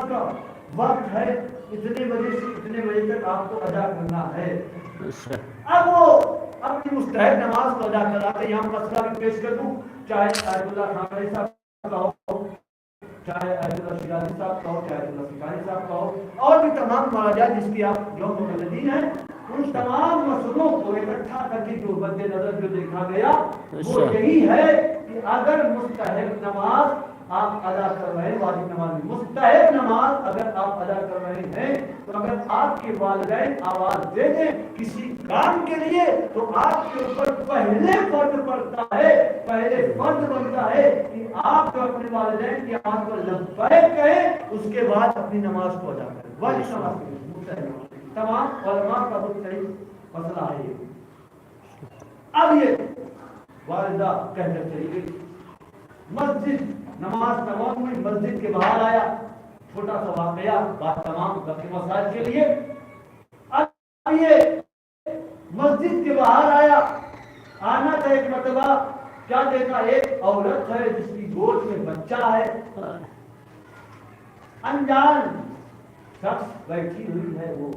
کا وقت ہے، اتنے بجے سے اتنے بجے تک آپ کو ادا کرنا ہے. اب وہ اپنی مستحب نماز کو ادا کراتے. یہاں مسئلہ بھی پیش کر دوں، چاہے آیت اللہ خانوی صاحب کا ہو، چاہے آیت اللہ شیرازی صاحب کا ہو، چاہے آیت اللہ سکھانی صاحب کا ہو، اور بھی تمام مراجع جس کی آپ جو مقلدین ہیں، ان تمام مسئلوں کو اکٹھا کر کے جو مد نظر جو دیکھا گیا وہ یہی ہے کہ اگر مستحب نماز آپ ادا کر رہے ہیں، واجب نماز میں مستحب نماز اگر آپ ادا کر رہے ہیں، تو اگر آپ کے والدین آواز دے دیں کسی کام کے لیے، تو آپ کے اوپر پہلے فرض پڑتا ہے، پہلے فرض بنتا ہے کہ آپ جو اپنے والدین کی آواز پر لبیک کہیں، اس کے بعد اپنی نماز کو ادا کریں. واجب نماز کے لیے مستحب نماز تمام علماء کا بہت صحیح مسئلہ ہے. اب یہ والدہ کہہ کر چلی گئی، مسجد نماز تمام ہوئی، مسجد کے باہر آیا، چھوٹا سا واقعہ بات تمام باقی مسائل کے لیے. اب یہ مسجد کے باہر آیا، آنا تھا ایک مرتبہ، کیا دیکھا ایک عورت ہے جس کی گود میں بچہ ہے، انجان شخص بیٹھی ہوئی ہے، وہ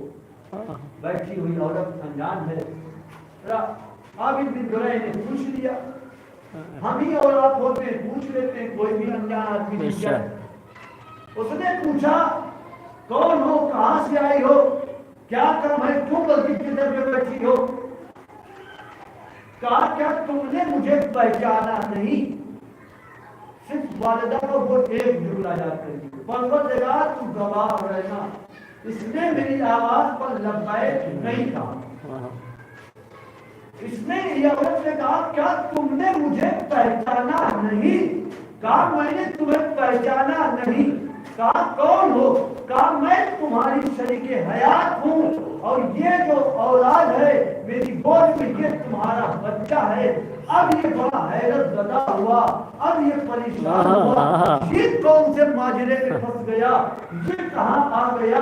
بیٹھی ہوئی عورت انجان ہے. عابد بن جريح نے پوچھ لیا، ہم ہی اور آپ ہوتے ہیں پوچھ لیتے ہیں، کوئی بھی انجان آدمی نہیں ہے. اس نے پوچھا کون ہو، کہاں سے آئی ہو، کیا کام ہے، کیوں مسجد کے در پہ بیٹھی ہو؟ کہا کیا تم نے مجھے پہچانا نہیں؟ صرف والدہ کو وہ ایک جملہ یاد کر دی، پروردگار تو گواہ رہنا، اس نے میری آواز پر لبیک نہیں کہا. اس نے یہ عورت نے کہا کیا تم نے مجھے پہچانا نہیں؟ کہا میں نے تمہیں پہچانا نہیں. کہا کون ہو؟ کہا میں تمہاری شریک حیات ہوں، اور یہ جو اولاد ہے میری گود میں یہ تمہارا بچہ ہے. اب یہ بڑا حیرت زدہ ہوا، اب یہ پریشان ہوا، یہ کون سے ماجرے میں پھنس گیا، یہ کہاں آ گیا،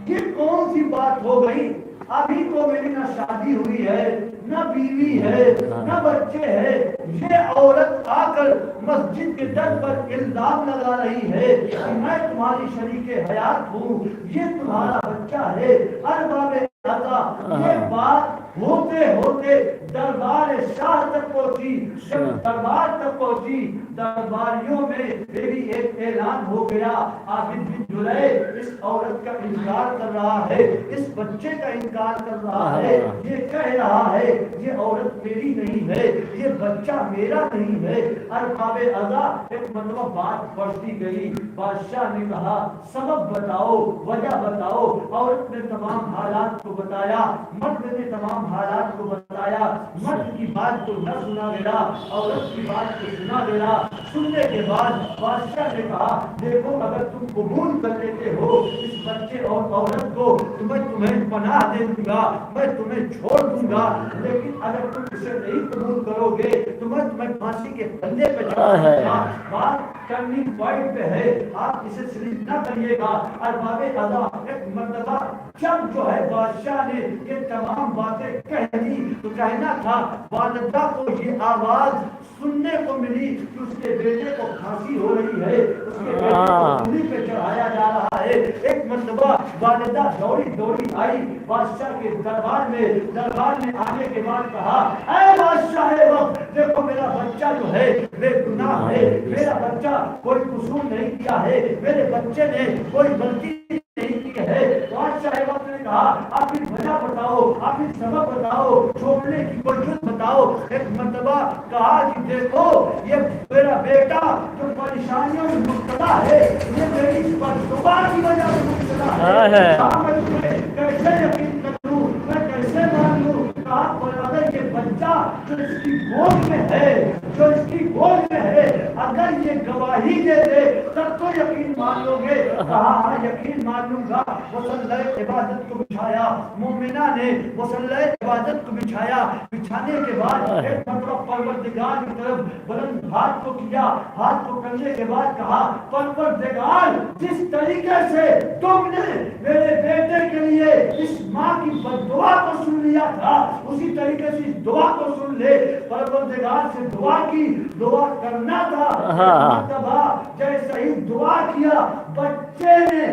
یہ کون سی بات ہو گئی؟ ابھی تو میری نہ شادی ہوئی ہے، نہ بیوی ہے، نہ بچے ہیں، یہ عورت آ کر مسجد کے در پر الزام لگا رہی ہے کہ میں تمہاری شریک حیات ہوں، یہ تمہارا بچہ ہے. ارباب اعضاء یہ بات ہوتے ہوتے دربار شاہ تک پہنچی. جب دربار تک پہنچی، درباریوں میں میری ایک اعلان ہو گیا، عابد بن جريح اس عورت کا انکار کر رہا ہے، اس بچے کا انکار کر رہا ہے، یہ کہہ رہا ہے یہ عورت میری نہیں ہے، یہ بچہ میرا نہیں ہے. ارباب اعضاء ایک مرتبہ بات بڑھتی گئی. بادشاہ نے کہا سبب بتاؤ، وجہ بتاؤ. عورت نے تمام حالات کو بتایا، مرد نے تمام حالات کو بتایا. مرد کی بات کو نہ سنا گیا، عورت کی بات کو سنا گیا. سننے کے بعد بادشاہ نے کہا دیکھو اگر تم قبول کر لیتے ہو اس بچے اور عورت کو تو میں تمہیں پناہ دے دوں گا، میں تمہیں چھوڑ دوں گا. لیکن اگر تم اسے نہیں قبول کرو گے تو میں تمہیں پھانسی کے پھندے پہ چڑھاؤں گا. بات ٹرننگ پوائنٹ پہ ہے، آپ اسے سلیپ نہ کریے گا. ارباب اعضاء ایک مرتبہ جب جو ہے بادشاہ نے یہ تمام باتیں کہہ دی تو کہنا تھا والدہ کو یہ آواز سننے کو ملی کہ اس کے بیٹے کو پھانسی ہو رہی ہے، اس کے بیٹے کو سولی پہ چڑھایا جا رہا ہے. ایک مرتبہ والدہ دوڑی دوڑی آئی بادشاہ کے دربار میں. دربار میں آنے کے بعد کہا اے بادشاہ وقت دیکھو میرا بچہ جو ہے بے گناہ ہے، میرا بچہ کوئی قصور نہیں کیا ہے، میرے بچے نے کوئی غلطی نہیں کی ہے. بادشاہ وقت نے کہا آپ کی وجہ بتاؤ، آپ کی سبب بتاؤ، چھوڑنے کی کوشش بتاؤ. ایک مرتبہ کہا کہ دیکھو یہ میرا بیٹا جو پریشانیوں میں مبتلا ہے یہ میری بددعا کی وجہ سے مبتلا ہے. میں تمہیں کیسے یقین کروں، میں کیسے مان لوں؟ کہا اگر یہ بچہ جو اس کی گود میں ہے، جو اس کی گود میں ہے، اگر یہ گواہی دے دے تب تو یقین مان لو گے. کہا ہاں یقین مان لوں گا. مصلی عبادت کو بچھایا، مومنہ نے مصلی عبادت کو بچھایا. بچھانے کے بعد ایک مرتبہ پروردگار کی طرف بلند ہاتھ کو کیا، ہاتھ کو کرنے کے بعد کہا پروردگار جس طریقے سے تم نے میرے بیٹے کے لیے اس ماں کی بددعا کو سن لیا تھا اسی طریقے سے اس دعا کو سن لے. پروردگار سے دعا کی، دعا کرنا تھا. مرتبہ جیسے ہی دعا کیا بچے نے